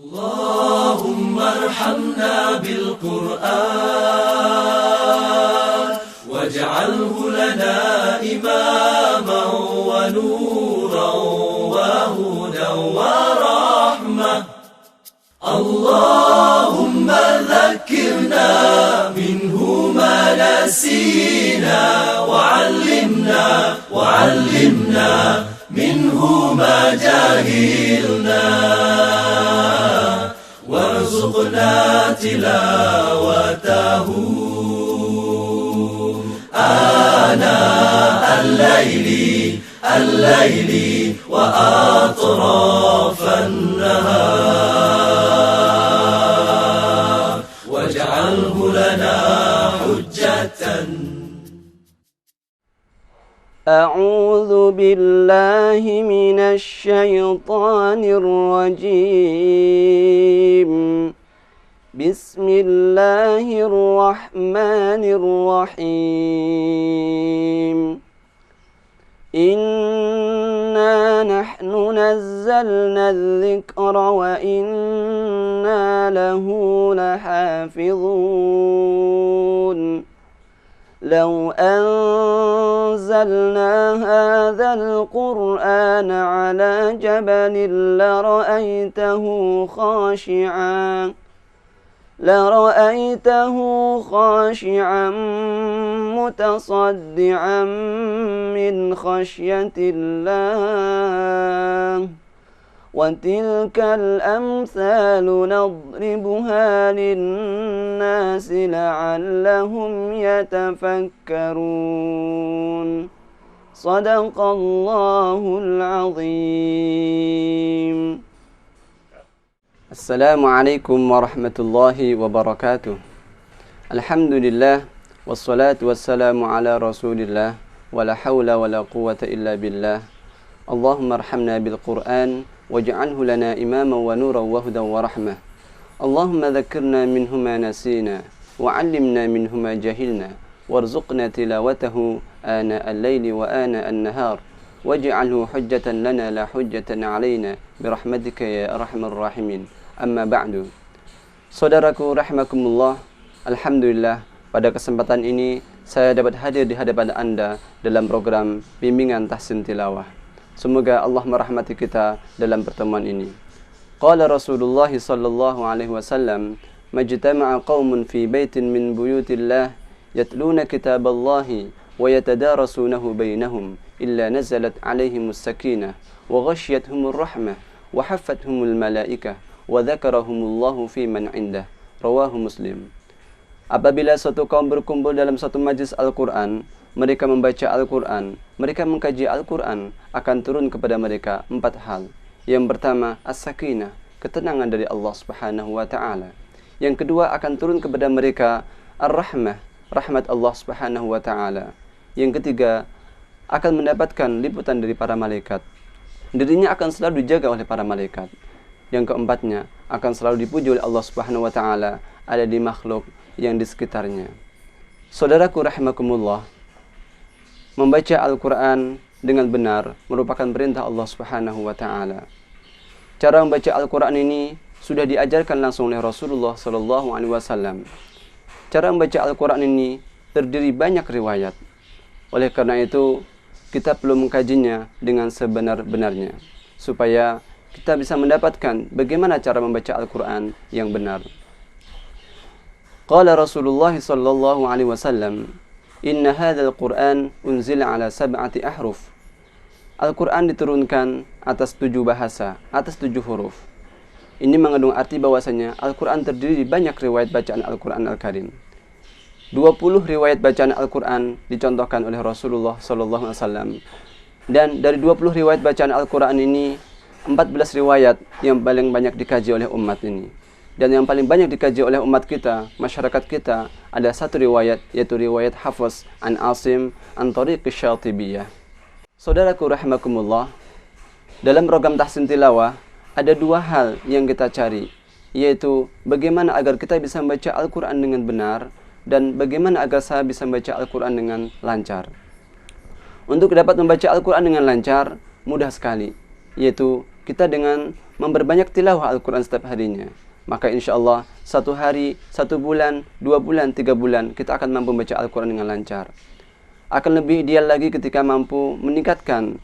اللهم ارحمنا بالقرآن واجعله لنا إماما ونورا وهدى ورحمة. اللهم ذكرنا منه ما نسينا وعلمنا منه ما جهلنا وارزقنا تلاوته آناء الليل وأطراف النهار واجعله لنا حجة. أعوذ بالله من الشيطان الرجيم. بسم الله الرحمن الرحيم. إنا نحن نزلنا الذكر وإنا له لحافظون. لو أنزلنا هذا القرآن على جبل لرأيته خاشعا متصدعا من خشية الله. وتلك الأمثال نضربها للناس لعلهم يتفكرون. صدق الله العظيم. السلام عليكم ورحمة الله وبركاته. الحمد لله والصلاة والسلام على رسول الله ولا حول ولا قوة إلا بالله. اللهم ارحمنا بالقرآن واجعله لنا إماما ونورا وهدى ورحمة. اللهم ذكرنا منه ما نسينا وعلمنا منه ما جهلنا وارزقنا تلاوته آناء الليل وآناء النهار واجعله حجة لنا لا حجة علينا برحمتك يا أرحم الراحمين. Amma ba'du. Saudaraku rahimakumullah, alhamdulillah pada kesempatan ini saya dapat hadir di hadapan Anda dalam program bimbingan tahsin tilawah. Semoga Allah merahmati kita dalam pertemuan ini. Qala Rasulullah sallallahu alaihi wasallam, "Majtama'a qaumun fi baitin min buyutillah yatluna kitaballahi wa yatadarasunahu bainahum illa nazalat alaihimus sakinah wa ghasyiyatuhumur rahmah wa haffathumul malaikah wa dzakarahumullahu fi man indah." Rawahu Muslim. Apabila suatu kaum berkumpul dalam satu majlis Al-Quran, mereka membaca Al-Quran, mereka mengkaji Al-Quran, akan turun kepada mereka 4 hal. Yang pertama, as-sakinah, ketenangan dari Allah Subhanahu wa ta'ala. Yang kedua, akan turun kepada mereka ar-rahmah, rahmat Allah Subhanahu wa ta'ala. Yang ketiga, akan mendapatkan liputan dari para malaikat. Dirinya akan selalu dijaga oleh para malaikat. Yang keempatnya, akan selalu dipuji oleh Allah Subhanahu wa ta'ala, ada di makhluk yang di sekitarnya. Saudaraku rahimakumullah, membaca Al-Quran dengan benar merupakan perintah Allah Subhanahu wa ta'ala. Cara membaca Al-Quran ini sudah diajarkan langsung oleh Rasulullah sallallahu alaihi wasallam. Cara membaca Al-Quran ini terdiri banyak riwayat. Oleh karena itu, kita perlu mengkajinya dengan sebenar-benarnya supaya kita bisa mendapatkan bagaimana cara membaca Al-Quran yang benar. Qala Rasulullah sallallahu alaihi wasallam, "Inna hadzal Qur'an unzila ala 7 ahruf." Al-Quran diturunkan atas 7 bahasa, atas 7 huruf. Ini mengandung arti bahwasanya Al-Quran terdiri dari banyak riwayat bacaan Al-Quran Al-Karim. 20 riwayat bacaan Al-Quran dicontohkan oleh Rasulullah sallallahu alaihi wasallam. Dan dari 20 riwayat bacaan Al-Quran ini, 14 riwayat yang paling banyak dikaji oleh umat ini. Dan yang paling banyak dikaji oleh umat kita, masyarakat kita, ada 1 riwayat, yaitu riwayat Hafiz an Asim an Tariq Syatibiyah. Saudaraku rahimakumullah, dalam program tahsin tilawah ada 2 hal yang kita cari, yaitu bagaimana agar kita bisa membaca Al-Quran dengan benar dan bagaimana agar saya bisa membaca Al-Quran dengan lancar. Untuk dapat membaca Al-Quran dengan lancar, mudah sekali, yaitu kita dengan memperbanyak tilawah Al-Quran setiap harinya, maka insya Allah 1 hari, 1 bulan, 2 bulan, 3 bulan kita akan mampu membaca Al-Quran dengan lancar. Akan lebih ideal lagi ketika mampu meningkatkan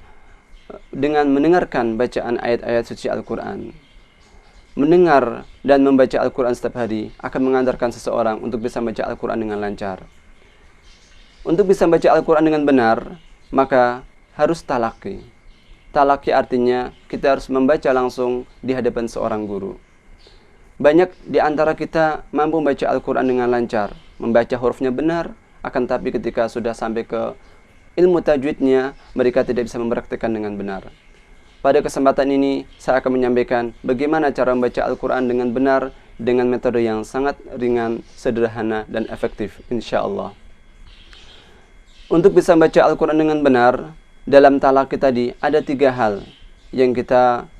dengan mendengarkan bacaan ayat-ayat suci Al-Quran. Mendengar dan membaca Al-Quran setiap hari akan mengantarkan seseorang untuk bisa membaca Al-Quran dengan lancar. Untuk bisa membaca Al-Quran dengan benar, maka harus talaki. Talaki artinya kita harus membaca langsung di hadapan seorang guru. Banyak di antara kita mampu membaca Al-Quran dengan lancar, membaca hurufnya benar, akan tapi ketika sudah sampai ke ilmu tajwidnya, mereka tidak bisa mempraktikkan dengan benar. Pada kesempatan ini, saya akan menyampaikan bagaimana cara membaca Al-Quran dengan benar, dengan metode yang sangat ringan, sederhana, dan efektif, insya Allah. Untuk bisa membaca Al-Quran dengan benar, dalam talaki tadi ada 3 hal yang kita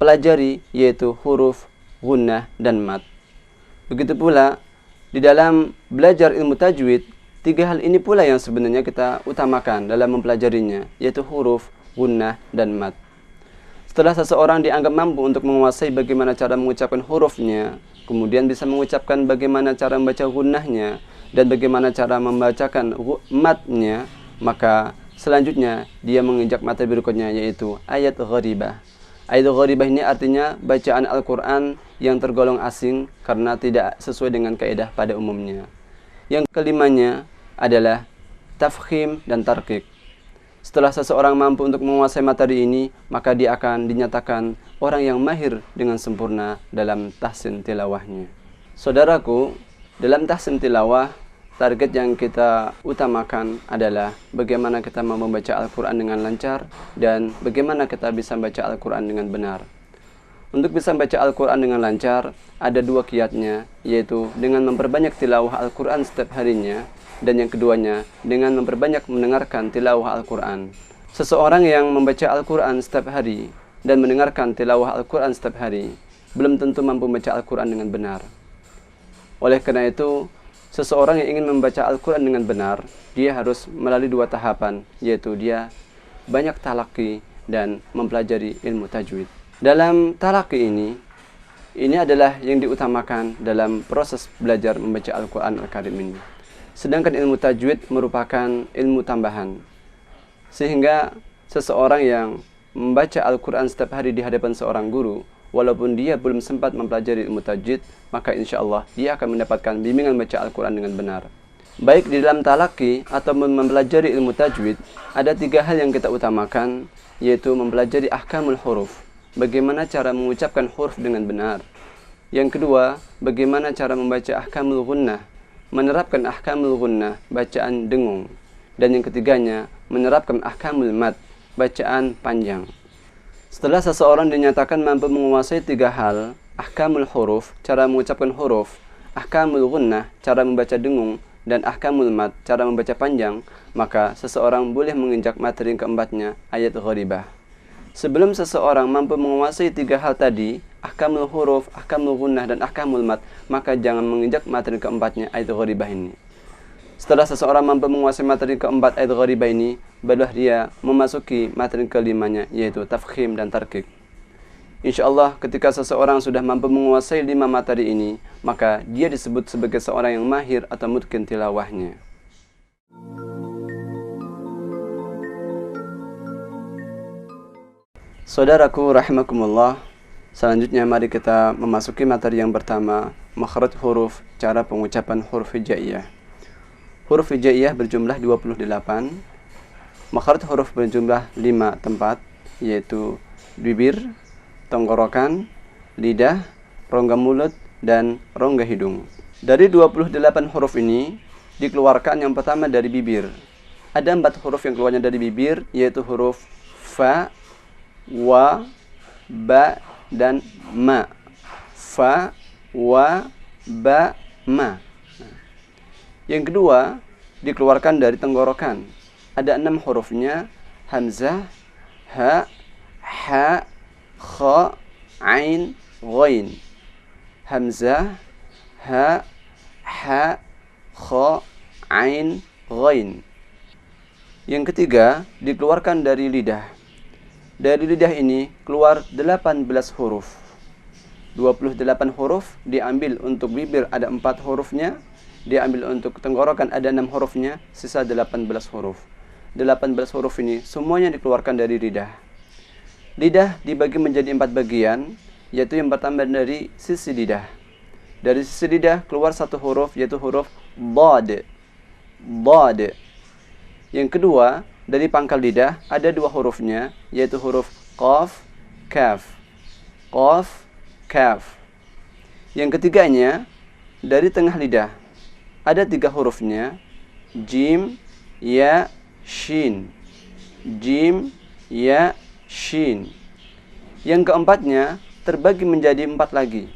pelajari, yaitu huruf, gunnah, dan mad. Begitu pula di dalam belajar ilmu tajwid, 3 hal ini pula yang sebenarnya kita utamakan dalam mempelajarinya, yaitu huruf, gunnah, dan mad. Setelah seseorang dianggap mampu untuk menguasai bagaimana cara mengucapkan hurufnya, kemudian bisa mengucapkan bagaimana cara membaca gunnahnya, dan bagaimana cara membacakan madnya, maka selanjutnya dia menginjak materi berikutnya, yaitu ayat gharibah. Ayat gharibah ini artinya bacaan Al-Quran yang tergolong asing karena tidak sesuai dengan kaidah pada umumnya. Yang kelimanya adalah tafkhim dan tarqiq. Setelah seseorang mampu untuk menguasai materi ini, maka dia akan dinyatakan orang yang mahir dengan sempurna dalam tahsin tilawahnya. Saudaraku, dalam tahsin tilawah, target yang kita utamakan adalah bagaimana kita mau membaca Al-Quran dengan lancar dan bagaimana kita bisa membaca Al-Quran dengan benar. Untuk bisa membaca Al-Quran dengan lancar, ada 2 kiatnya, yaitu dengan memperbanyak tilawah Al-Quran setiap harinya, dan yang keduanya dengan memperbanyak mendengarkan tilawah Al-Quran. Seseorang yang membaca Al-Quran setiap hari dan mendengarkan tilawah Al-Quran setiap hari belum tentu mampu membaca Al-Quran dengan benar. Oleh karena itu, seseorang yang ingin membaca Al-Quran dengan benar, dia harus melalui 2 tahapan, yaitu dia banyak talaki dan mempelajari ilmu tajwid. Dalam talaki ini adalah yang diutamakan dalam proses belajar membaca Al-Quran Al-Karim ini. Sedangkan ilmu tajwid merupakan ilmu tambahan. Sehingga seseorang yang membaca Al-Quran setiap hari di hadapan seorang guru, walaupun dia belum sempat mempelajari ilmu tajwid, maka insya Allah dia akan mendapatkan bimbingan membaca Al-Quran dengan benar. Baik di dalam talaki atau mempelajari ilmu tajwid, ada 3 hal yang kita utamakan, yaitu mempelajari ahkamul huruf, bagaimana cara mengucapkan huruf dengan benar. Yang kedua, bagaimana cara membaca ahkamul gunnah, menerapkan ahkamul gunnah, bacaan dengung. Dan yang ketiganya, menerapkan ahkamul mad, bacaan panjang. Setelah seseorang dinyatakan mampu menguasai 3 hal, ahkamul huruf, cara mengucapkan huruf, ahkamul gunnah, cara membaca dengung, dan ahkamul mad, cara membaca panjang, maka seseorang boleh menginjak materi keempatnya, ayat gharibah. Sebelum seseorang mampu menguasai 3 hal tadi, ahkamul huruf, ahkamul gunnah, dan ahkamul mad, maka jangan menginjak materi keempatnya, ayat gharibah ini. Setelah seseorang mampu menguasai materi keempat ayat gharibah ini, barulah dia memasuki materi kelimanya, yaitu tafkhim dan tarqiq. Insyaallah ketika seseorang sudah mampu menguasai 5 materi ini, maka dia disebut sebagai seorang yang mahir atau mutqin tilawahnya. Saudaraku rahimakumullah, selanjutnya mari kita memasuki materi yang pertama, makhraj huruf, cara pengucapan huruf hijaiyah. Huruf hijaiyah berjumlah 28, makhraj huruf berjumlah 5 tempat, yaitu bibir, tenggorokan, lidah, rongga mulut, dan rongga hidung. Dari 28 huruf ini, dikeluarkan yang pertama dari bibir. Ada 4 huruf yang keluarnya dari bibir, yaitu huruf fa, wa, ba, dan ma. Fa, wa, ba, ma. Yang kedua, dikeluarkan dari tenggorokan. Ada 6 hurufnya, hamzah, ha, ha, kha, ain, ghain. Hamzah, ha, ha, kha, ain, ghain. Yang ketiga, dikeluarkan dari lidah. Dari lidah ini keluar 18 huruf. 28 huruf diambil untuk bibir, ada 4 hurufnya. Diambil untuk tenggorokan, ada 6 hurufnya. Sisa 18 huruf. 18 huruf ini semuanya dikeluarkan dari lidah. Lidah dibagi menjadi 4 bagian, yaitu yang pertama dari sisi lidah. Dari sisi lidah keluar 1 huruf, yaitu huruf dhad. Dhad. Yang kedua, dari pangkal lidah ada 2 hurufnya, yaitu huruf qaf, kaf. Qaf, kaf. Yang ketiganya, dari tengah lidah ada 3 hurufnya, jim, ya, shin. Jim, ya, shin. Yang keempatnya terbagi menjadi 4 lagi.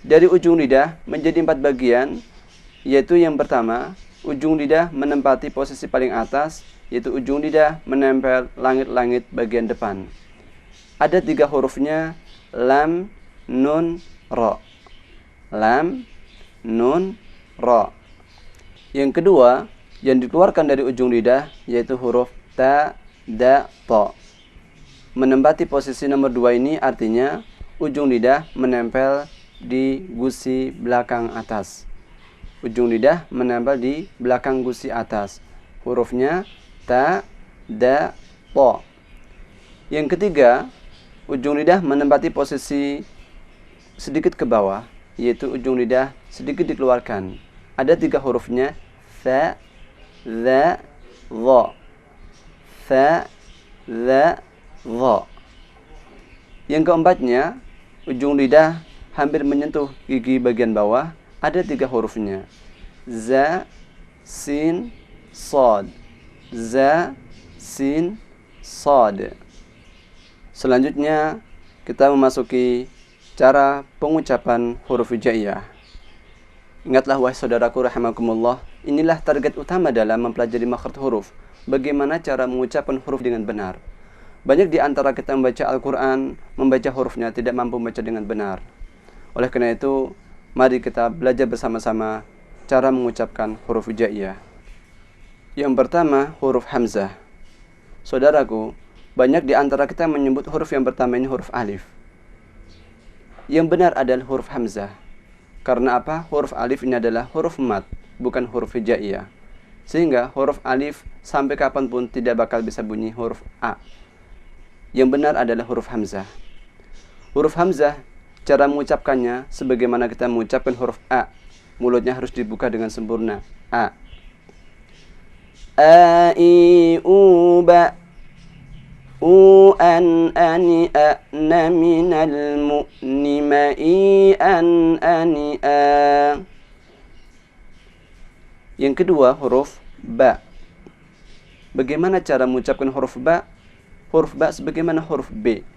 Dari ujung lidah menjadi 4 bagian, yaitu yang pertama, ujung lidah menempati posisi paling atas, yaitu ujung lidah menempel langit-langit bagian depan. Ada 3 hurufnya, lam, nun, ra. Lam, nun, ra. Yang kedua, yang dikeluarkan dari ujung lidah yaitu huruf ta, da, ta. Menempati posisi nomor 2 ini artinya ujung lidah menempel di gusi belakang atas. Ujung lidah menempel di belakang gusi atas. Hurufnya ta, da, ta. Yang ketiga, ujung lidah menempati posisi sedikit ke bawah, yaitu ujung lidah sedikit dikeluarkan. Ada 3 hurufnya, tha, dha, dha. Tha, dha, dha. Yang keempatnya, ujung lidah hampir menyentuh gigi bagian bawah. Ada 3 hurufnya, za, sin, sad. Za, sin, sad. Selanjutnya kita memasuki cara pengucapan huruf hijaiyah. Ingatlah wahai saudaraku rahimakumullah, inilah target utama dalam mempelajari makhraj huruf. Bagaimana cara mengucapkan huruf dengan benar. Banyak di antara kita membaca Al-Quran, membaca hurufnya tidak mampu membaca dengan benar. Oleh karena itu, mari kita belajar bersama-sama cara mengucapkan huruf hijaiyah. Yang pertama, huruf hamzah. Saudaraku, banyak di antara kita menyebut huruf yang pertama ini huruf alif. Yang benar adalah huruf hamzah. Karena apa? Huruf alif ini adalah huruf mat, bukan huruf hijaiyah. Sehingga huruf alif sampai kapanpun tidak bakal bisa bunyi huruf a. Yang benar adalah huruf hamzah. Huruf hamzah, cara mengucapkannya sebagaimana kita mengucapkan huruf a. Mulutnya harus dibuka dengan sempurna. A. A, I, U, ba. U, an, ani, a, na, minal, mu, ni, ma, i, an, ani, a. Yang kedua, huruf ba. Bagaimana cara mengucapkan huruf ba? Huruf ba sebagaimana huruf b.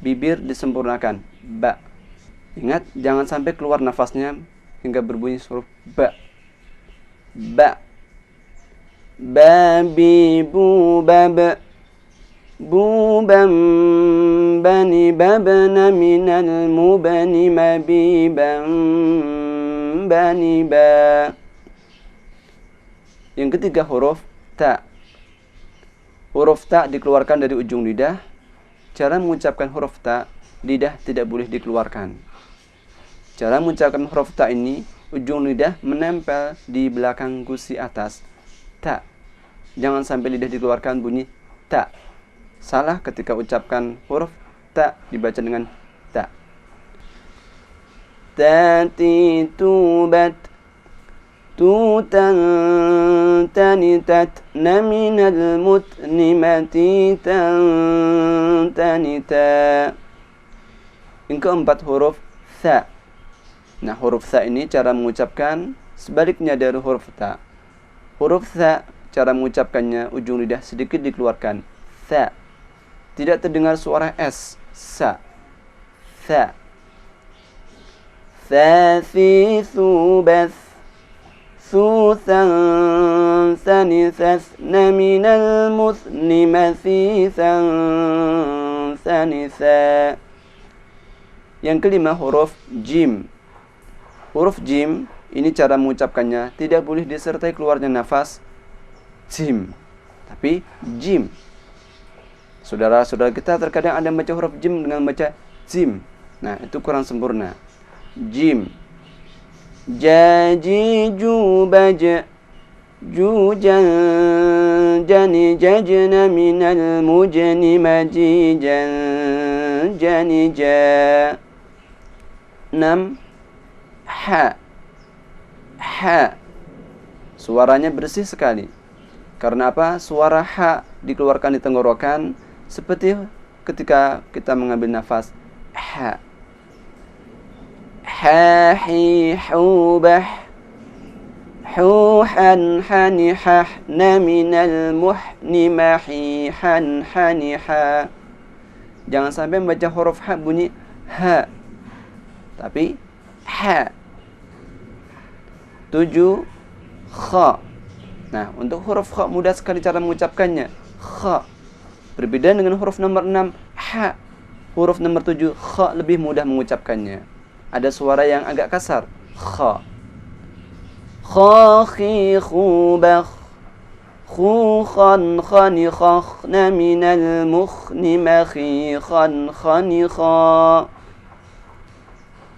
Bibir disempurnakan, ba. Ingat, jangan sampai keluar nafasnya hingga berbunyi huruf ba. Ba. Babi, bu, bab. Buban, bani, babna, minal, mubani, mabiban, bani, ba. Yang ketiga, huruf ta. Huruf ta dikeluarkan dari ujung lidah. Cara mengucapkan huruf ta, lidah tidak boleh dikeluarkan. Cara mengucapkan huruf ta ini, ujung lidah menempel di belakang gusi atas. Ta. Jangan sampai lidah dikeluarkan bunyi ta. Salah ketika ucapkan huruf ta dibaca dengan ta. Tati, tubat, tutan, tanitat, naminal, mutnimati, tanita. Yang keempat, huruf tha. Nah, huruf tha ini cara mengucapkan sebaliknya dari huruf ta. Huruf tha, cara mengucapkannya ujung lidah sedikit dikeluarkan. Tha. Tidak terdengar suara S. Sa. Tha. Thathi, thubath, thuthan, thanithas, naminal, muthnimathi, thanitha. Yang kelima, huruf jim. Huruf jim, ini cara mengucapkannya tidak boleh disertai keluarnya nafas jim, tapi jim. Saudara-saudara kita terkadang ada baca huruf jim dengan baca jim. Nah, itu kurang sempurna. Jim. Jaji jubaja jujan jani jajna minal mujani majijan jani ja. 6. Ha. Ha. Suaranya bersih sekali. Karena apa? Suara ha dikeluarkan di tenggorokan seperti ketika kita mengambil nafas ha. Ha hi hu bah hu han hani hah na minal muhni mahi han hani ha. Jangan sampai membaca huruf ha bunyi ha, tapi ha. 7. Kha. Nah, untuk huruf kha mudah sekali cara mengucapkannya. Kha. Berbeda dengan huruf nomor 6 ha. Huruf nomor 7 kha lebih mudah mengucapkannya. Ada suara yang agak kasar. Kha. Kha khi khu bakh khu khan khani khakhna minal mukhni makhi khan khani kha.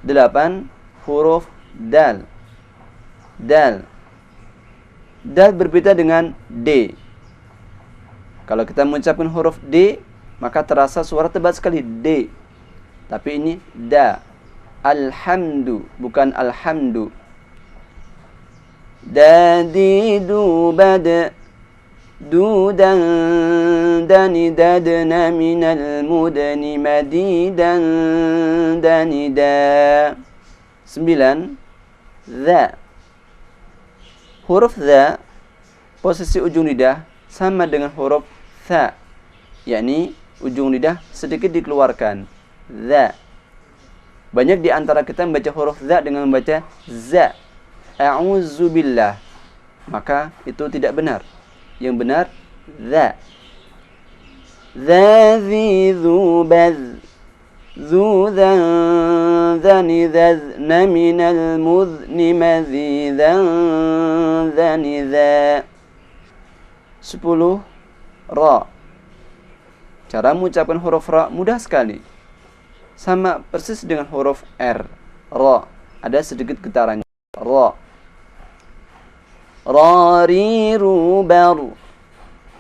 8. Huruf dal. Dal. Dal berbeda dengan D. Kalau kita mengucapkan huruf D, maka terasa suara tebal sekali D. Tapi ini da. Alhamdu, bukan alhamdu. Dadidu bada dudan dani dadna minal mudani madidan dani da. 9. Za. Huruf za, posisi ujung lidah sama dengan huruf tha, yakni ujung lidah sedikit dikeluarkan. Za. Banyak di antara kita membaca huruf za dengan membaca za. A'udzubillah. Maka itu tidak benar. Yang benar za. Zazi zubaz. Zuzan zani zazna minal muzni mazizan zani za. 10. Ra. Cara mengucapkan huruf ra mudah sekali. Sama persis dengan huruf R. Ra. Ada sedikit getarannya. Ra. Rari rubar.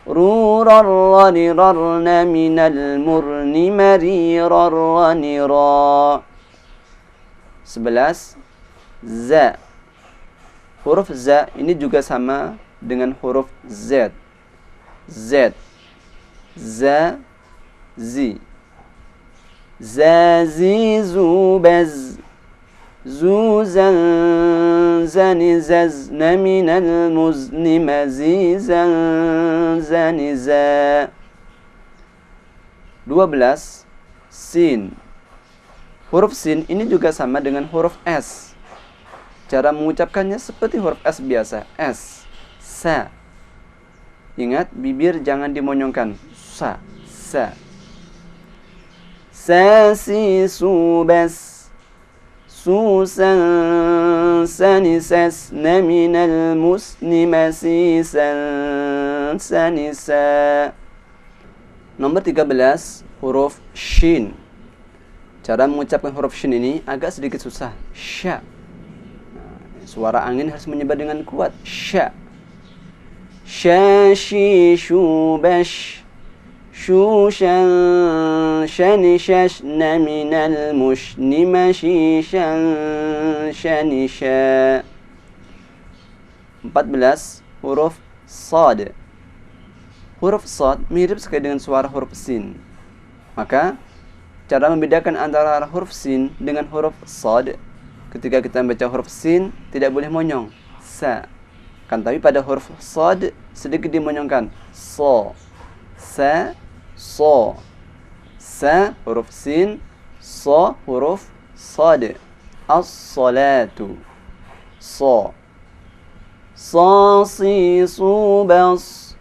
Rurarrani rarna minal murni marirarrani ra. 11. Za. Huruf za ini juga sama dengan huruf Z. Z. Za. Zi. Zazi zubaz. Zuzan zani zazna minal muzni mazizan zani za. 12. Sin. Huruf sin ini juga sama dengan huruf S. Cara mengucapkannya seperti huruf S biasa. S. Sa. Ingat, bibir jangan dimonyongkan. Sa. Sa. Sasi subas. Susan sanisasna minal musni masisan sanisa. Nomor 13, huruf shin. Cara mengucapkan huruf shin ini agak sedikit susah. Sya. Suara angin harus menyebar dengan kuat. Sya. Syashi shubash. Shushan shani shashna minal mushni mashishan shani sha. 14. Huruf sad. Huruf sad mirip sekali dengan suara huruf sin. Maka cara membedakan antara huruf sin dengan huruf sad, ketika kita membaca huruf sin tidak boleh monyong. Sa. Kan tapi pada huruf sad sedikit dimonyongkan. So. Sa. So. Sa huruf sin, so huruf sad. As-salatu. So. Sasi subas.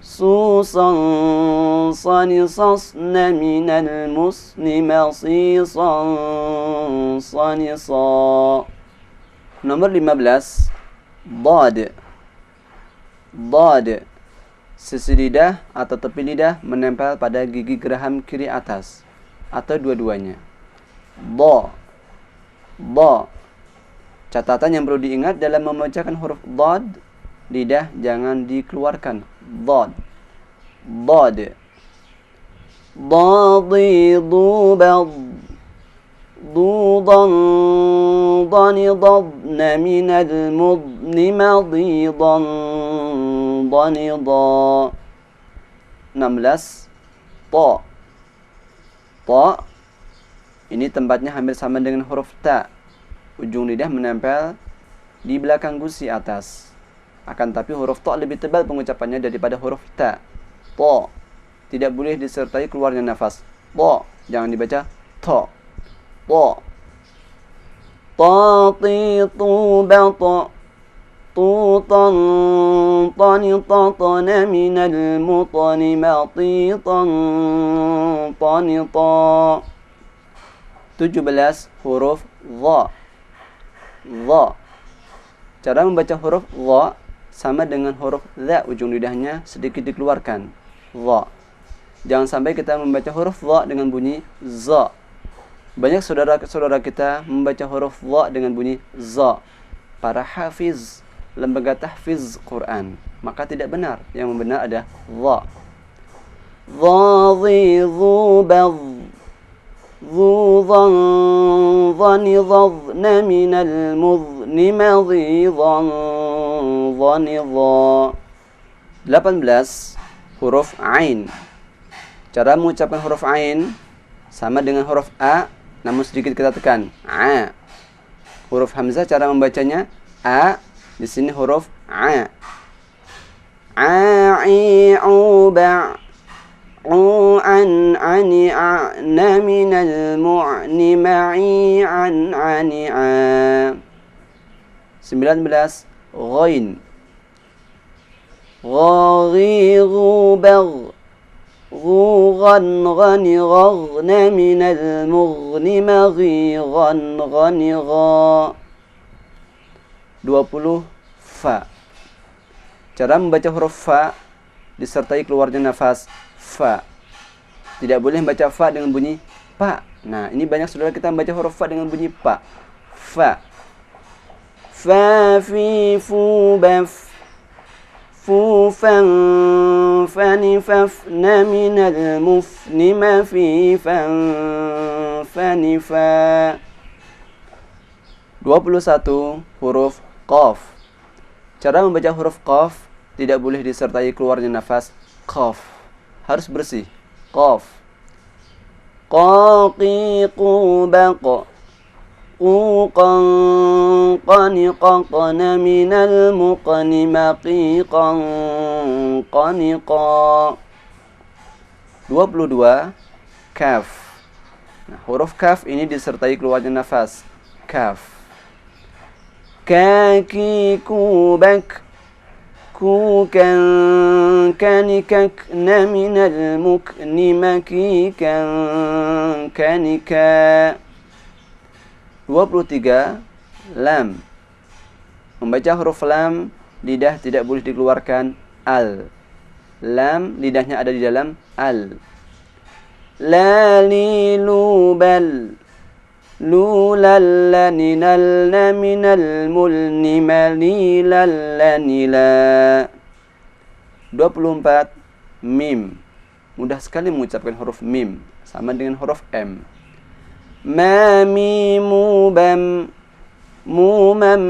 Susan sanisasna minal musni masisan sanisa. Nomor 15. Dad. Dad. Sisi lidah atau tepi lidah menempel pada gigi geraham kiri atas atau dua-duanya. Dha. Dha. Catatan yang perlu diingat dalam membacakan huruf dhad, lidah jangan dikeluarkan. Dhad. Dhad. Dhadi dhubad. Dhudan dhani dhadna minal mudni madhidan dhani dha. 16. Ta. Ta. Ini tempatnya hampir sama dengan huruf ta. Ujung lidah menempel di belakang gusi atas. Akan tapi huruf ta lebih tebal pengucapannya daripada huruf ta. Ta. Tidak boleh disertai keluarnya nafas. Ta. Jangan dibaca ta. Ta. Tatitu bata. Tutan tanitatana minal mutani matitan tanita. 17. Huruf dha. Dha. Cara membaca huruf dha sama dengan huruf dha, ujung lidahnya sedikit dikeluarkan. Dha. Jangan sampai kita membaca huruf dha dengan bunyi za. Banyak saudara-saudara kita membaca huruf dha dengan bunyi za. Para hafiz, lembaga tahfiz Quran, maka tidak benar. Yang benar ada dha. Dhadhi dhubad. Dhudhan dhani dhadna minal mudni madhidan dhani dha. 18. Huruf ain. Cara mengucapkan huruf ain sama dengan huruf a, namun sedikit kita tekan. A. Huruf hamzah cara membacanya a, di sini huruf a. A'i'u ba'. An ani a'na minal mu'ni ma'i an ani a. 19. Ghain. Ghaghi ghubagh. Ghughan ghani ghaghna minal mughni maghighan ghani gha. 20. Fa. Cara membaca huruf fa disertai keluarnya nafas fa. Tidak boleh membaca fa dengan bunyi pa. Nah, ini banyak saudara kita membaca huruf fa dengan bunyi pa. Fa. Fa fi fu baf. Fu fan fani fafna minal mufni ma fi fan fani fa. 21. Huruf qaf. Cara membaca huruf qaf tidak boleh disertai keluarnya nafas qaf. Harus bersih. Qaf. Qaqiqu baqa. Quqan qaniqaqna minal muqni maqiqan qaniqa. 22. Kaf. Nah, huruf kaf ini disertai keluarnya nafas. Kaf. Kaki kubak. Kukan kanikakna minal mukni makikan kanika. 23. Lam. Membaca huruf lam, lidah tidak boleh dikeluarkan al. Lam, lidahnya ada di dalam al. Lalilu bal. Lulallaninalna minal mulni malilallanila. 24. Mim. Mudah sekali mengucapkan huruf mim, sama dengan huruf m. Ma mimu bam. Mumam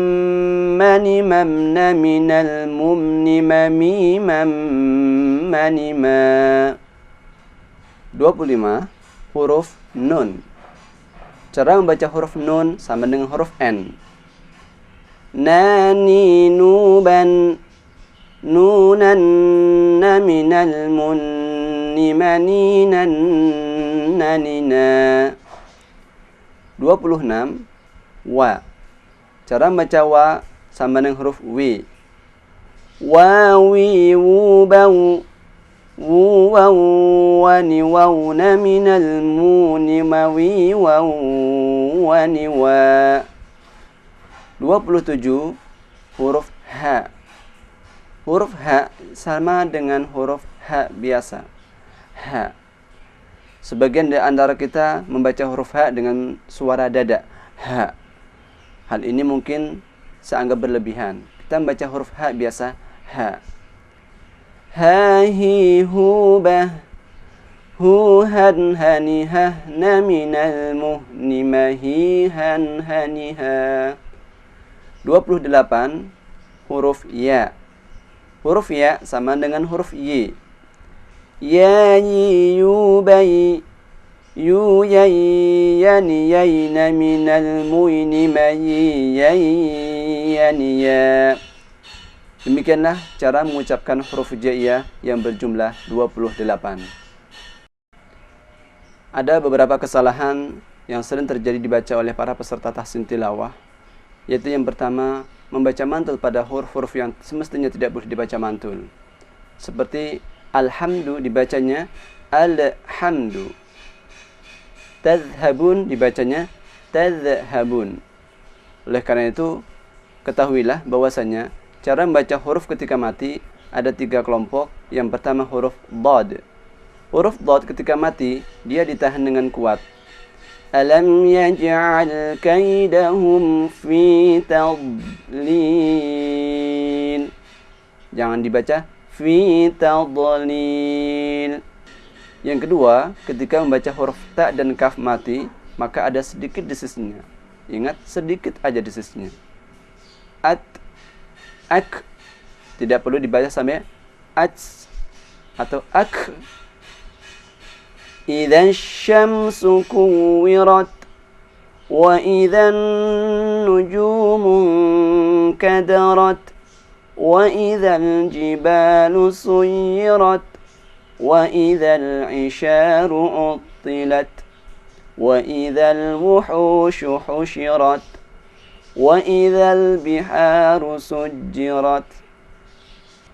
mani mamna minal mumni mamimam manima. 25. Huruf nun. Cara membaca huruf nun sama dengan huruf n. Nani nuban. Nunanna minal munni maninan nanina. 26. Wa. Cara membaca wa sama dengan huruf wi. Wawi wubau. Wuwaw wani wawna minal muni mawi waw wani wa. 27. Huruf ha. Huruf ha sama dengan huruf ha biasa. Ha. Sebagian di antara kita membaca huruf ha dengan suara dada. Ha. Hal ini mungkin seanggap berlebihan. Kita membaca huruf ha biasa. Ha. Ha hi hu bah. Hu han hani ha na minal muhni mahi han hani ha. 28 huruf ya. Huruf ya sama dengan huruf y. Ya yi yu bai yu yai yani yaina minal muini mayi yai yani ya. Demikianlah cara mengucapkan huruf hijaiyah yang berjumlah 28. Ada beberapa kesalahan yang sering terjadi dibaca oleh para peserta tahsin tilawah, yaitu yang pertama, membaca mantul pada huruf-huruf yang semestinya tidak boleh dibaca mantul. Seperti alhamdu dibacanya alhamdu. Tadhhabun dibacanya tadhhabun. Oleh karena itu, ketahuilah bahwasanya cara membaca huruf ketika mati ada 3 kelompok. Yang pertama huruf dad. Huruf dad ketika mati dia ditahan dengan kuat. Alam yaj'al kaidahum fi tadlil. Jangan dibaca fi tadlil. Yang kedua, ketika membaca huruf ta dan kaf mati, maka ada sedikit desisnya. Ingat, sedikit aja desisnya. At, ak. Tidak perlu dibaca sampai ats atau ak. إذا الشمس كورت وإذا النجوم انكدرت وإذا الجبال سيرت وإذا العشار عطلت وإذا الوحوش حشرت وإذا البحار سجرت.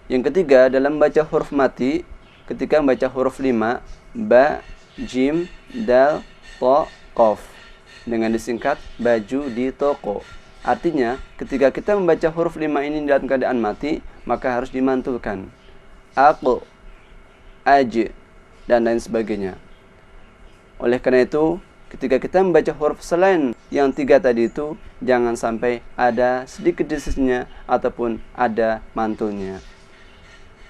Yang ketiga, dalam membaca huruf mati, ketika membaca huruf 5, ba, jim, dal, to, qaf, dengan disingkat baju di toko. Artinya ketika kita membaca huruf 5 ini dalam keadaan mati, maka harus dimantulkan. Aku, aj, dan lain sebagainya. Oleh karena itu, ketika kita membaca huruf selain yang 3 tadi itu, jangan sampai ada sedikit desisnya ataupun ada mantulnya.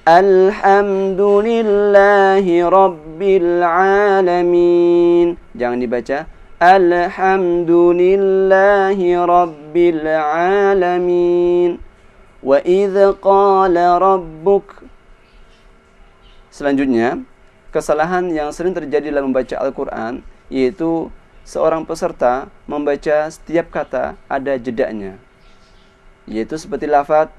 Alhamdulillahi Rabbil Alamin. Jangan dibaca Alhamdulillahi Rabbil Alamin. Wa idh qala rabbuk. Selanjutnya, kesalahan yang sering terjadi dalam membaca Al-Quran, yaitu seorang peserta membaca setiap kata ada jedanya. Yaitu seperti lafaz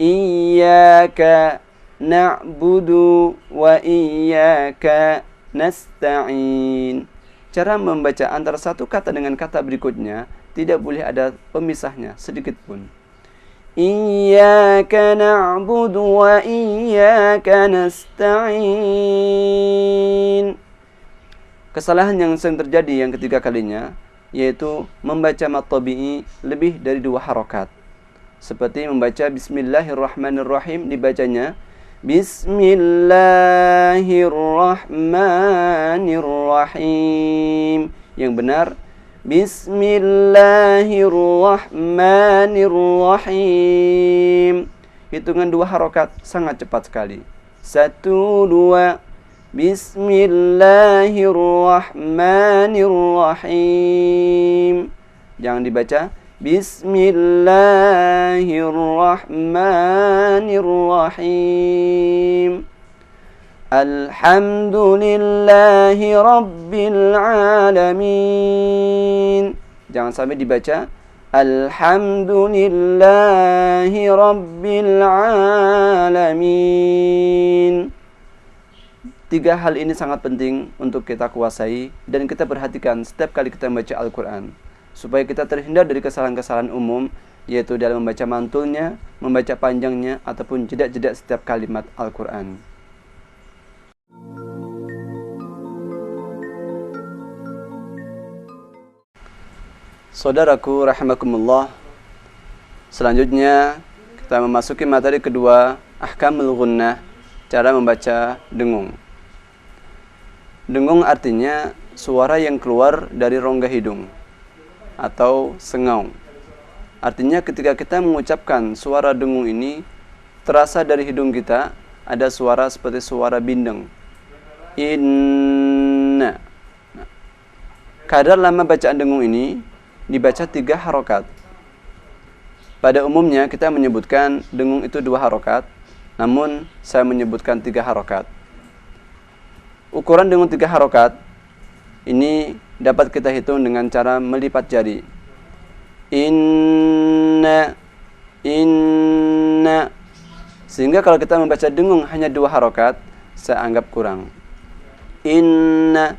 Iyyaka na'budu wa iyyaka nasta'in. Cara membaca antara satu kata dengan kata berikutnya tidak boleh ada pemisahnya sedikit pun. Iyyaka na'budu wa iyyaka nasta'in. Kesalahan yang sering terjadi yang ketiga kalinya, yaitu membaca mat tabi'i lebih dari 2 harokat. Seperti membaca Bismillahirrahmanirrahim, dibacanya Bismillahirrahmanirrahim. Yang benar Bismillahirrahmanirrahim. Hitungan 2 harokat sangat cepat sekali. 1, 2. Bismillahirrahmanirrahim. Jangan dibaca Bismillahirrahmanirrahim. Alhamdulillahi Rabbil Alamin. Jangan sampai dibaca Alhamdulillahi Rabbil Alamin. 3 hal ini sangat penting untuk kita kuasai dan kita perhatikan setiap kali kita membaca Al-Quran, supaya kita terhindar dari kesalahan-kesalahan umum, yaitu dalam membaca mantulnya, membaca panjangnya, ataupun jeda-jeda setiap kalimat Al-Quran. Saudaraku rahimakumullah, selanjutnya kita memasuki materi kedua, ahkamul gunnah, cara membaca dengung. Dengung artinya suara yang keluar dari rongga hidung atau sengaung. Artinya ketika kita mengucapkan suara dengung ini, terasa dari hidung kita ada suara seperti suara bindeng. Inna. Nah, kadar lama bacaan dengung ini dibaca 3 harokat. Pada umumnya kita menyebutkan dengung itu 2 harokat, namun saya menyebutkan 3 harokat. Ukuran dengung 3 harokat ini dapat kita hitung dengan cara melipat jari. Inna, inna. Sehingga kalau kita membaca dengung hanya 2 harokat, saya anggap kurang. Inna.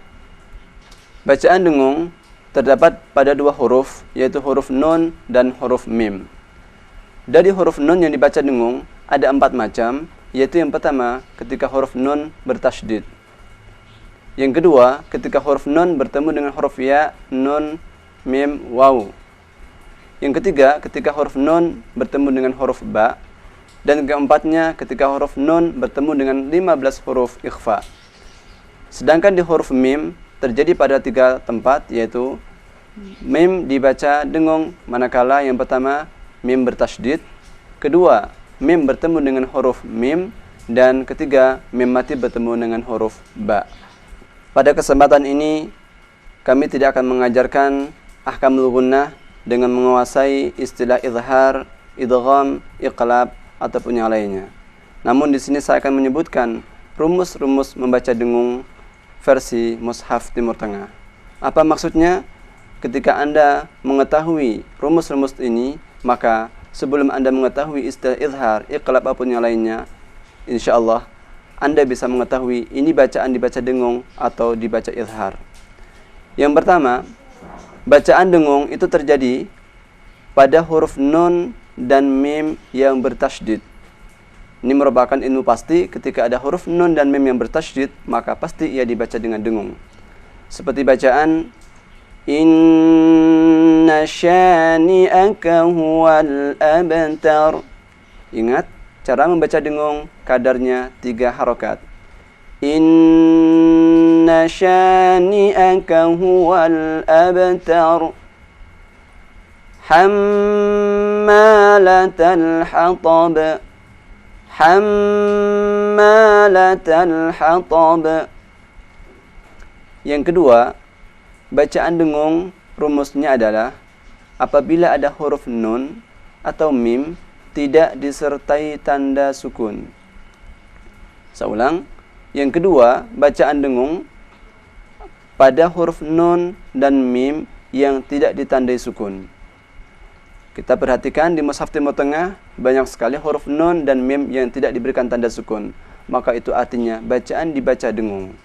Bacaan dengung terdapat pada 2 huruf, yaitu huruf nun dan huruf mim. Dari huruf nun yang dibaca dengung ada 4 macam, yaitu yang pertama ketika huruf nun bertasydid. Yang kedua ketika huruf nun bertemu dengan huruf ya, nun, mim, waw. Yang ketiga ketika huruf nun bertemu dengan huruf ba. Dan keempatnya ketika huruf nun bertemu dengan 15 huruf ikhfa. Sedangkan di huruf mim terjadi pada 3 tempat, yaitu mim dibaca dengung manakala yang pertama mim bertasydid, kedua mim bertemu dengan huruf mim, dan ketiga mim mati bertemu dengan huruf ba. Pada kesempatan ini kami tidak akan mengajarkan ahkamul gunnah dengan menguasai istilah izhar, idgham, iqlab ataupun yang lainnya. Namun di sini saya akan menyebutkan rumus-rumus membaca dengung versi Mushaf Timur Tengah. Apa maksudnya? Ketika Anda mengetahui rumus-rumus ini, maka sebelum Anda mengetahui istilah izhar, iqlab apapun yang lainnya, insyaallah Anda bisa mengetahui ini bacaan dibaca dengung atau dibaca izhar. Yang pertama, bacaan dengung itu terjadi pada huruf nun dan mim yang bertasydid. Ini merupakan ilmu pasti, ketika ada huruf nun dan mim yang bertasydid, maka pasti ia dibaca dengan dengung. Seperti bacaan inna syani'aka huwal abtar. Ingat, cara membaca dengung kadarnya 3 harokat. Inna syani'aka huwal abtar. Hammalatal hatab. Hammalatal hatab. Yang kedua, bacaan dengung rumusnya adalah apabila ada huruf nun atau mim tidak disertai tanda sukun. Saya ulang. Yang kedua, bacaan dengung pada huruf nun dan mim yang tidak ditandai sukun. Kita perhatikan di Mushaf Timur Tengah banyak sekali huruf nun dan mim yang tidak diberikan tanda sukun. Maka itu artinya bacaan dibaca dengung.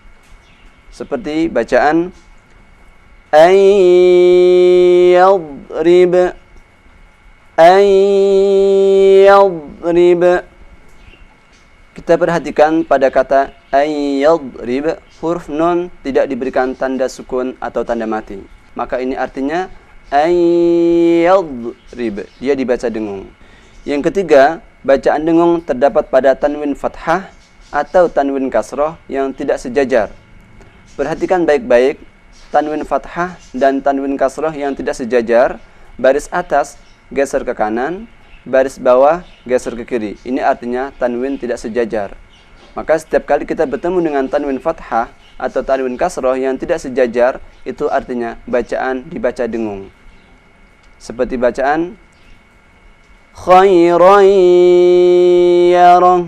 Seperti bacaan ayyadrib, ayyadrib. Kita perhatikan pada kata ayyadrib, huruf nun tidak diberikan tanda sukun atau tanda mati. Maka ini artinya ayyadrib, dia dibaca dengung. Yang ketiga, bacaan dengung terdapat pada tanwin fathah atau tanwin kasroh yang tidak sejajar. Perhatikan baik-baik, tanwin fathah dan tanwin kasroh yang tidak sejajar, baris atas geser ke kanan, baris bawah geser ke kiri. Ini artinya tanwin tidak sejajar. Maka setiap kali kita bertemu dengan tanwin fathah atau tanwin kasroh yang tidak sejajar, itu artinya bacaan dibaca dengung. Seperti bacaan khairan yarah.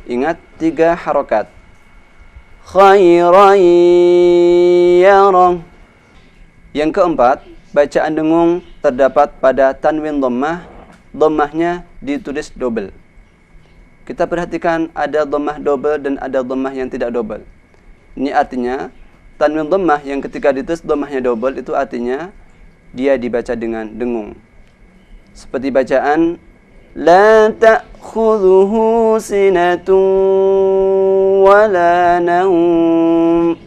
Ingat 3 harokat. Khairan yarah. Yang keempat, bacaan dengung terdapat pada tanwin dhammah. Dhammahnya ditulis double. Kita perhatikan ada dhammah double dan ada dhammah yang tidak double. Ini artinya tanwin dhammah yang ketika ditulis dhammahnya double itu artinya dia dibaca dengan dengung. Seperti bacaan la ta'khudhuhu sinatun wala naum.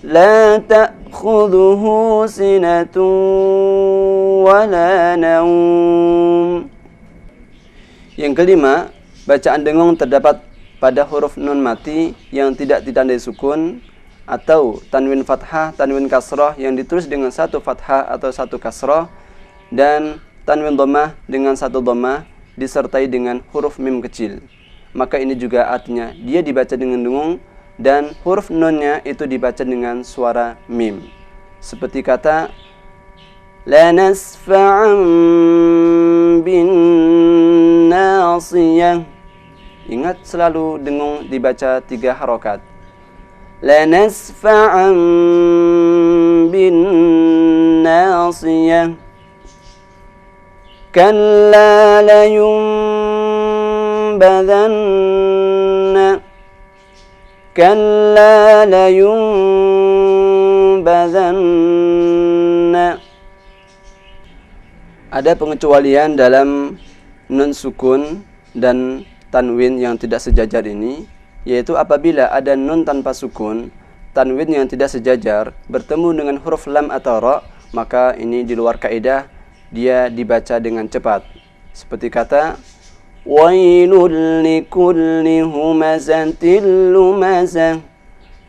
La ta'khudhuhu sinatun wala naum. Yang kelima, bacaan dengung terdapat pada huruf nun mati yang tidak ditandai sukun, atau tanwin fathah, tanwin kasrah yang ditulis dengan satu fathah atau satu kasrah, dan tanwin dhammah dengan satu dhammah disertai dengan huruf mim kecil. Maka ini juga artinya dia dibaca dengan dengung dan huruf nunnya itu dibaca dengan suara mim. Seperti kata la nasfa'an bin nasiyah. Ingat selalu dengung dibaca 3 harokat. La nasfa'an bin nasiyah. Kalla la yunbadanna. Kalla la yunbadanna. Ada pengecualian dalam nun sukun dan tanwin yang tidak sejajar ini, yaitu apabila ada nun tanpa sukun, tanwin yang tidak sejajar bertemu dengan huruf lam atau ra, maka ini di luar kaidah, dia dibaca dengan cepat. Seperti kata wailul likulli humazatil lumazah.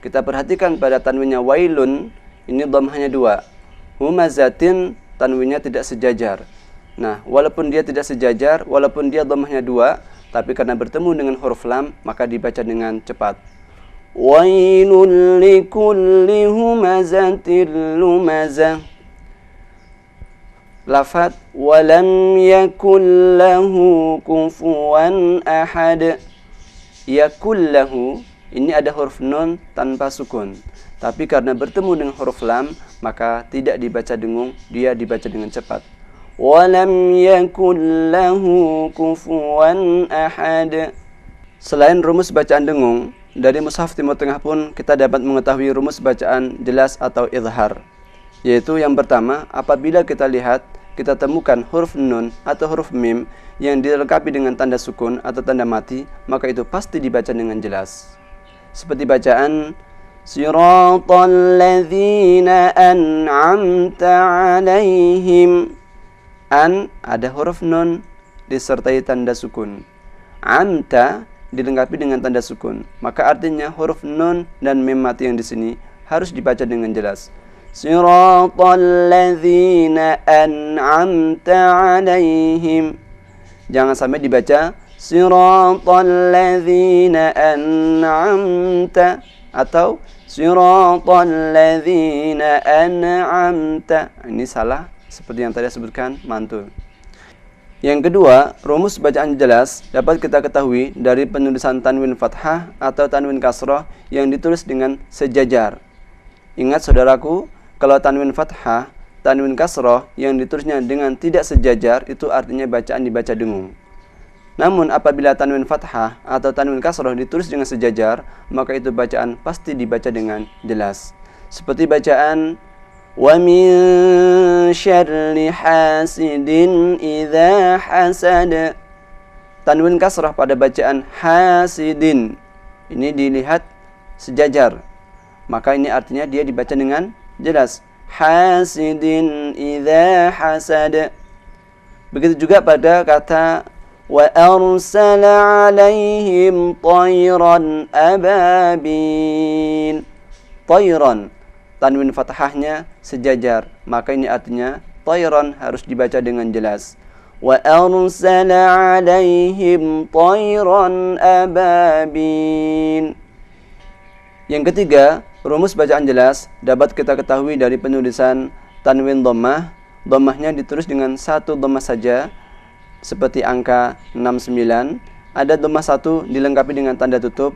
Kita perhatikan pada tanwinnya wailun, ini dhammahnya 2. Humazatin, tanwinnya tidak sejajar. Nah, walaupun dia tidak sejajar, walaupun dia dhammahnya 2, tapi karena bertemu dengan huruf lam, maka dibaca dengan cepat. Wailul likulli humazatil lumazah. Lafaz walam yakul lahu kufuwan ahad. Yakul lahu, ini ada huruf nun tanpa sukun, tapi karena bertemu dengan huruf lam, maka tidak dibaca dengung, dia dibaca dengan cepat. Walam yakul lahu kufuwan ahad. Selain rumus bacaan dengung, dari Mushaf Timur Tengah pun kita dapat mengetahui rumus bacaan jelas atau izhar. Yaitu yang pertama, apabila kita lihat, kita temukan huruf nun atau huruf mim yang dilengkapi dengan tanda sukun atau tanda mati, maka itu pasti dibaca dengan jelas. Seperti bacaan Siratal ladzina an'amta 'alaihim. An ada huruf nun disertai tanda sukun. Amta dilengkapi dengan tanda sukun. Maka artinya huruf nun dan mim mati yang di sini harus dibaca dengan jelas. Siratal ladzina an'amta 'alaihim. Jangan sampai dibaca Siratal ladzina an'amta atau Siratal ladzina an'amta. Ini salah, seperti yang tadi sebutkan, mantul. Yang kedua, rumus bacaan jelas dapat kita ketahui dari penulisan tanwin fathah atau tanwin kasrah yang ditulis dengan sejajar. Ingat saudaraku, kalau tanwin fathah, tanwin kasrah yang ditulisnya dengan tidak sejajar, itu artinya bacaan dibaca dengung. Namun apabila tanwin fathah atau tanwin kasrah ditulis dengan sejajar, maka itu bacaan pasti dibaca dengan jelas. Seperti bacaan wa min syarri hasidin idza hasad. Tanwin kasrah pada bacaan hasidin ini dilihat sejajar, maka ini artinya dia dibaca dengan jelas. Hasidin idza hasad. Begitu juga pada kata wa arsala alaihim tayran ababil. Tayran, tanwin fathahnya sejajar, maka ini artinya tayran harus dibaca dengan jelas. Wa arsala alaihim tayran ababil. Yang ketiga, rumus bacaan jelas dapat kita ketahui dari penulisan tanwin dhammah. Dhammahnya ditulis dengan satu dhammah saja, seperti angka 69. Ada dhammah 1 dilengkapi dengan tanda tutup,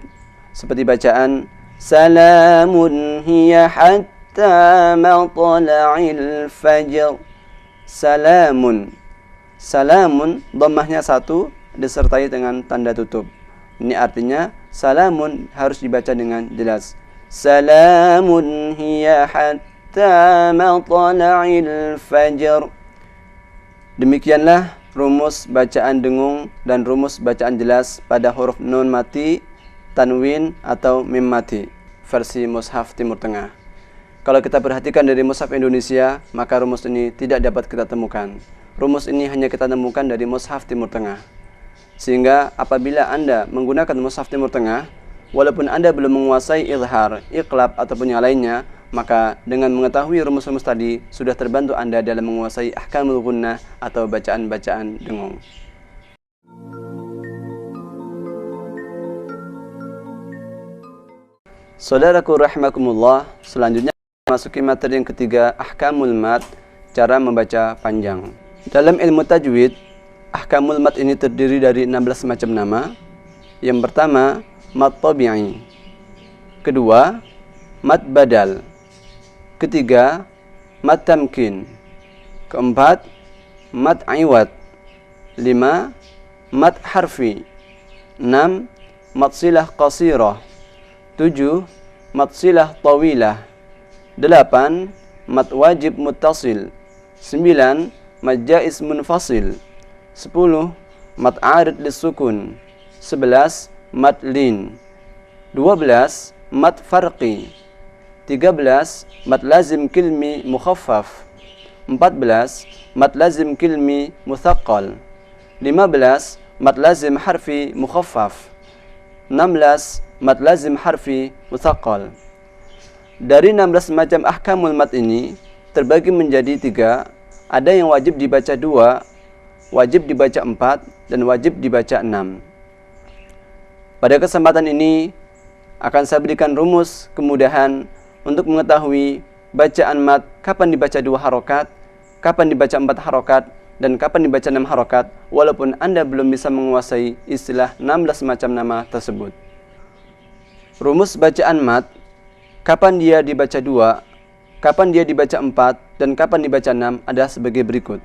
seperti bacaan salamun hiya hatta matla'il fajr. Salamun. Salamun, dhammahnya 1 disertai dengan tanda tutup. Ini artinya salamun harus dibaca dengan jelas. Salamun hiya hatta matla'il fajr. Demikianlah rumus bacaan dengung dan rumus bacaan jelas pada huruf nun mati, tanwin atau mim mati versi Mushaf Timur Tengah. Kalau kita perhatikan dari Mushaf Indonesia, maka rumus ini tidak dapat kita temukan. Rumus ini hanya kita temukan dari Mushaf Timur Tengah. Sehingga apabila Anda menggunakan mushaf Timur Tengah, walaupun Anda belum menguasai izhar, iqlab ataupun yang lainnya, maka dengan mengetahui rumus-rumus tadi sudah terbantu Anda dalam menguasai ahkamul gunnah atau bacaan-bacaan dengung. Saudaraku rahimakumullah, selanjutnya masuki materi yang ketiga, ahkamul mad, cara membaca panjang. Dalam ilmu tajwid, ahkamul mad ini terdiri dari 16 macam nama. Yang pertama, mad tabi'i. Kedua, mad badal. Ketiga, mad tamkin. Keempat, mad iwad. 5, mad harfi. 6, mad silah qasirah. 7, mad silah tawilah. 8, mad wajib muttasil. 9, mad jaiz munfasil. 10, mad arid lissukun. 11, mad lin. 12, mad farqi. 13, mad lazim kilmi mukhaffaf. 14, mad lazim kilmi muthaqqal. 15, mad lazim harfi mukhaffaf. 16, mad lazim harfi muthaqqal. Dari 16 macam ahkamul mad ini terbagi menjadi 3. Ada yang wajib dibaca 2, wajib dibaca 4, dan wajib dibaca 6. Pada kesempatan ini akan saya berikan rumus kemudahan untuk mengetahui bacaan mad kapan dibaca 2 harokat, kapan dibaca 4 harokat, dan kapan dibaca 6 harokat, walaupun Anda belum bisa menguasai istilah 16 macam nama tersebut. Rumus bacaan mad, kapan dia dibaca 2, kapan dia dibaca 4, dan kapan dibaca 6 adalah sebagai berikut.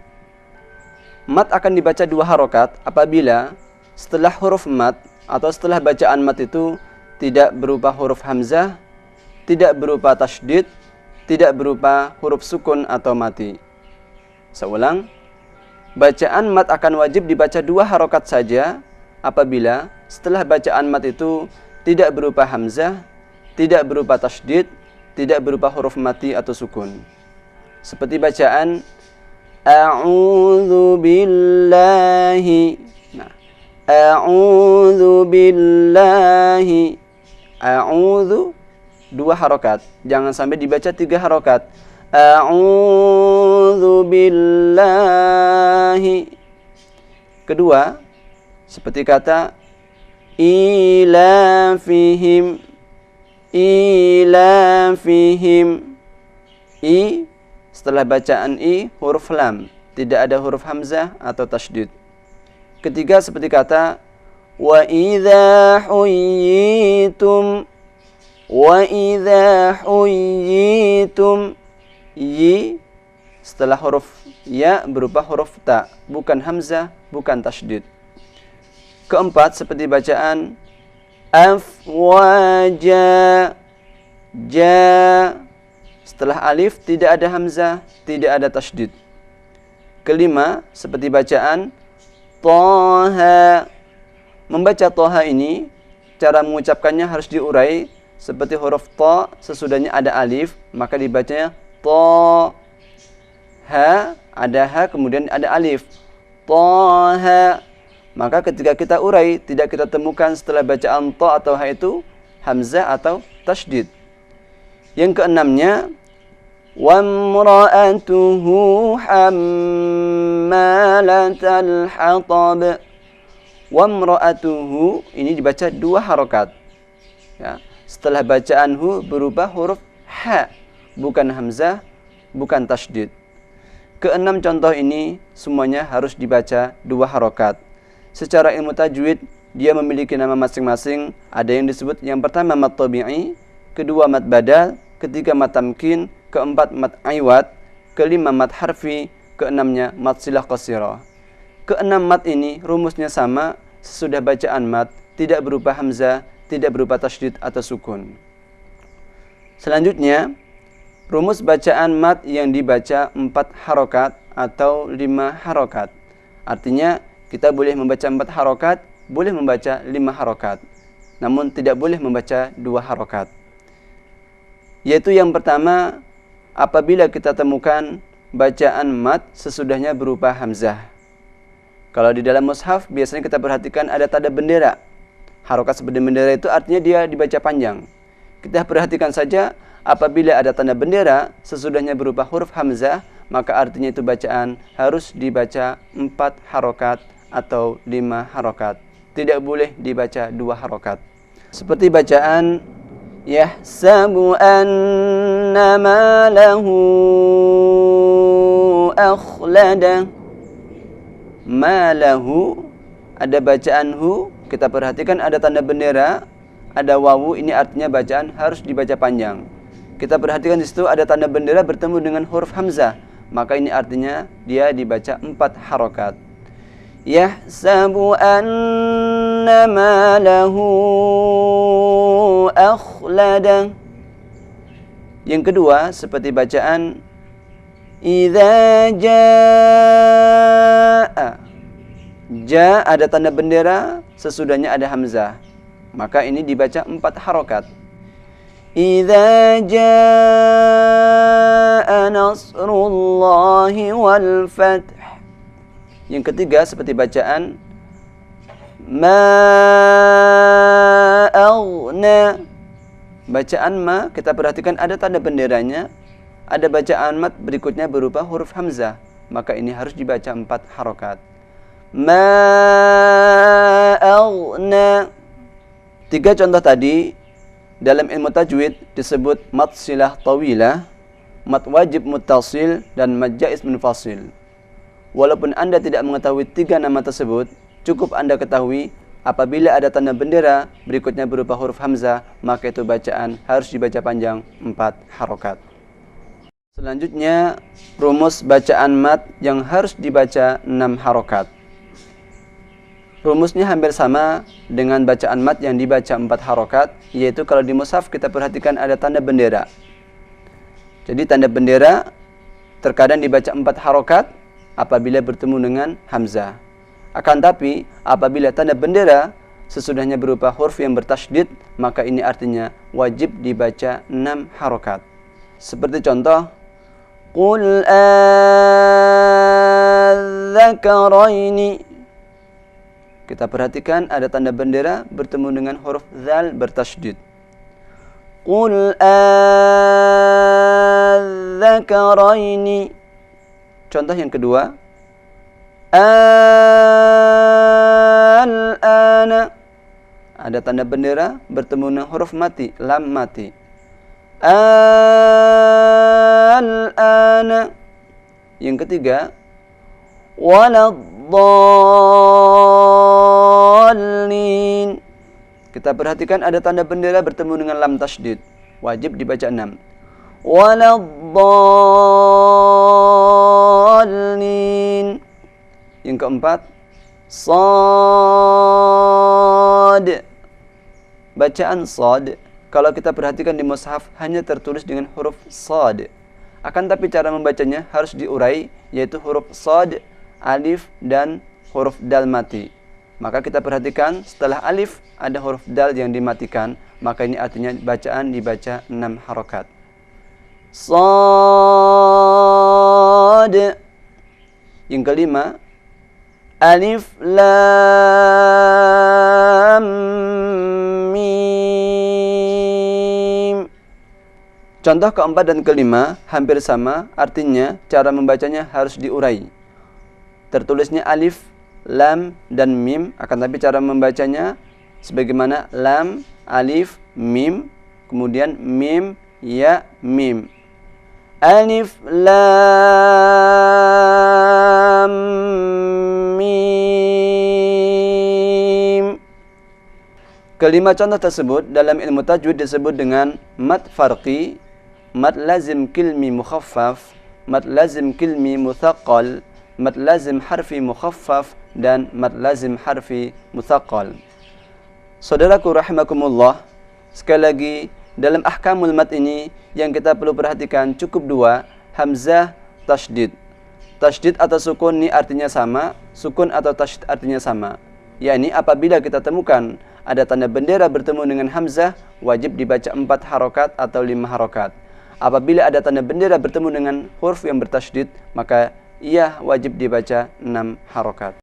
Mad akan dibaca 2 harokat apabila setelah huruf mad atau setelah bacaan mad itu tidak berupa huruf hamzah, tidak berupa tasydid, tidak berupa huruf sukun atau mati. Saya ulang, bacaan mad akan wajib dibaca 2 harokat saja apabila setelah bacaan mad itu tidak berupa hamzah, tidak berupa tasydid, tidak berupa huruf mati atau sukun. Seperti bacaan a'udzu billahi. Nah, a'udzu billahi. A'udzu 2 harokat. Jangan sampai dibaca 3 harokat. A'udzu billahi. Kedua, seperti kata ilafihim. Ilafihim. I setelah bacaan i huruf lam, tidak ada huruf hamzah atau tasydid. Ketiga, seperti kata wa idza huyyitum. Wa idza huyyitum. Yi setelah huruf ya berupa huruf ta, bukan hamzah, bukan tasydid. Keempat, seperti bacaan afwaja. Ja setelah alif tidak ada hamzah, tidak ada tasydid. Kelima, seperti bacaan Taha. Membaca Taha ini, cara mengucapkannya harus diurai seperti huruf ta sesudahnya ada alif, maka dibacanya ta. Ha, ada ha kemudian ada alif. Taha. Maka ketika kita urai, tidak kita temukan setelah bacaan ta atau ha itu hamzah atau tasydid. Yang keenamnya, wamra'atuhu hammalatal hatab. Wamra'atuhu ini dibaca 2 harokat. Ya. Setelah bacaan hu berubah huruf ha, bukan hamzah, bukan tasydid. Keenam contoh ini semuanya harus dibaca 2 harokat. Secara ilmu tajwid, dia memiliki nama masing-masing. Ada yang disebut yang pertama mad tabi'i, kedua mad badal, ketiga mad tamkin, keempat mad iwad, kelima mad harfi, keenamnya mad silah qasirah. Keenam mad ini rumusnya sama, sesudah bacaan mad tidak berupa hamzah, tidak berupa tasydid atau sukun. Selanjutnya, rumus bacaan mad yang dibaca 4 harokat atau 5 harokat. Artinya kita boleh membaca 4 harokat, boleh membaca 5 harokat, namun tidak boleh membaca 2 harokat. Yaitu yang pertama, apabila kita temukan bacaan mad sesudahnya berupa hamzah. Kalau di dalam mushaf biasanya kita perhatikan ada tanda bendera. Harokat seperti bendera itu artinya dia dibaca panjang. Kita perhatikan saja apabila ada tanda bendera sesudahnya berupa huruf hamzah, maka artinya itu bacaan harus dibaca 4 harokat atau 5 harokat. Tidak boleh dibaca 2 harokat. Seperti bacaan yahsabu anna ma lahu akhlada. Ma lahu, ada bacaan hu, kita perhatikan ada tanda bendera, ada wawu, ini artinya bacaan harus dibaca panjang. Kita perhatikan di situ ada tanda bendera bertemu dengan huruf hamzah, maka ini artinya dia dibaca 4 harokat. Yahsabu anna ma lahu akhlada. Yang kedua seperti bacaan idza jaa. Ja ada tanda bendera, sesudahnya ada hamzah, maka ini dibaca 4 harokat. Idza jaa nasrullahi wal fath. Yang ketiga seperti bacaan ma aghna. Bacaan ma kita perhatikan ada tanda benderanya, ada bacaan mat berikutnya berupa huruf hamzah, maka ini harus dibaca 4 harokat. Ma aghna. 3 contoh tadi dalam ilmu tajwid disebut mat silah tawilah, mat wajib muttasil, dan mat jaiz munfasil. Walaupun Anda tidak mengetahui 3 nama tersebut, cukup Anda ketahui apabila ada tanda bendera berikutnya berupa huruf hamzah, maka itu bacaan harus dibaca panjang 4 harokat. Selanjutnya rumus bacaan mat yang harus dibaca 6 harokat. Rumusnya hampir sama dengan bacaan mat yang dibaca 4 harokat, yaitu kalau di mushaf kita perhatikan ada tanda bendera. Jadi tanda bendera terkadang dibaca 4 harokat apabila bertemu dengan hamzah. Akan tapi apabila tanda bendera sesudahnya berupa huruf yang bertasydid, maka ini artinya wajib dibaca 6 harokat. Seperti contoh qul adzakaraini. Kita perhatikan ada tanda bendera bertemu dengan huruf zal bertasydid. Qul adzakaraini. Contoh yang kedua, al-ana. Ada tanda bendera bertemu dengan huruf mati, lam mati. Al-ana. Yang ketiga, waladdallin. Kita perhatikan ada tanda bendera bertemu dengan lam tasydid, wajib dibaca 6. Waladdallin. Yang keempat, shad. Bacaan shad kalau kita perhatikan di mushaf hanya tertulis dengan huruf shad. Akan tapi cara membacanya harus diurai, yaitu huruf shad, alif, dan huruf dal mati. Maka kita perhatikan setelah alif ada huruf dal yang dimatikan, maka ini artinya bacaan dibaca 6 harokat. Shad. Yang kelima, alif lam mim. Contoh keempat dan kelima hampir sama, artinya cara membacanya harus diurai. Tertulisnya alif, lam, dan mim, akan tapi cara membacanya sebagaimana lam, alif, mim, kemudian mim, ya, mim. Alif lam mim. Kelima contoh tersebut dalam ilmu tajwid disebut dengan mat farqi, mat lazim kilmi mukhaffaf, mat lazim kilmi muthaqqal, mat lazim harfi mukhaffaf, dan mat lazim harfi muthaqqal. Saudaraku rahimakumullah, sekali lagi dalam ahkamul mat ini yang kita perlu perhatikan cukup 2, hamzah, tasydid. Tasydid atau sukun ini artinya sama, sukun atau tasydid artinya sama. Yakni apabila kita temukan ada tanda bendera bertemu dengan hamzah, wajib dibaca 4 harokat atau 5 harokat. Apabila ada tanda bendera bertemu dengan huruf yang bertasydid, maka ia wajib dibaca 6 harokat.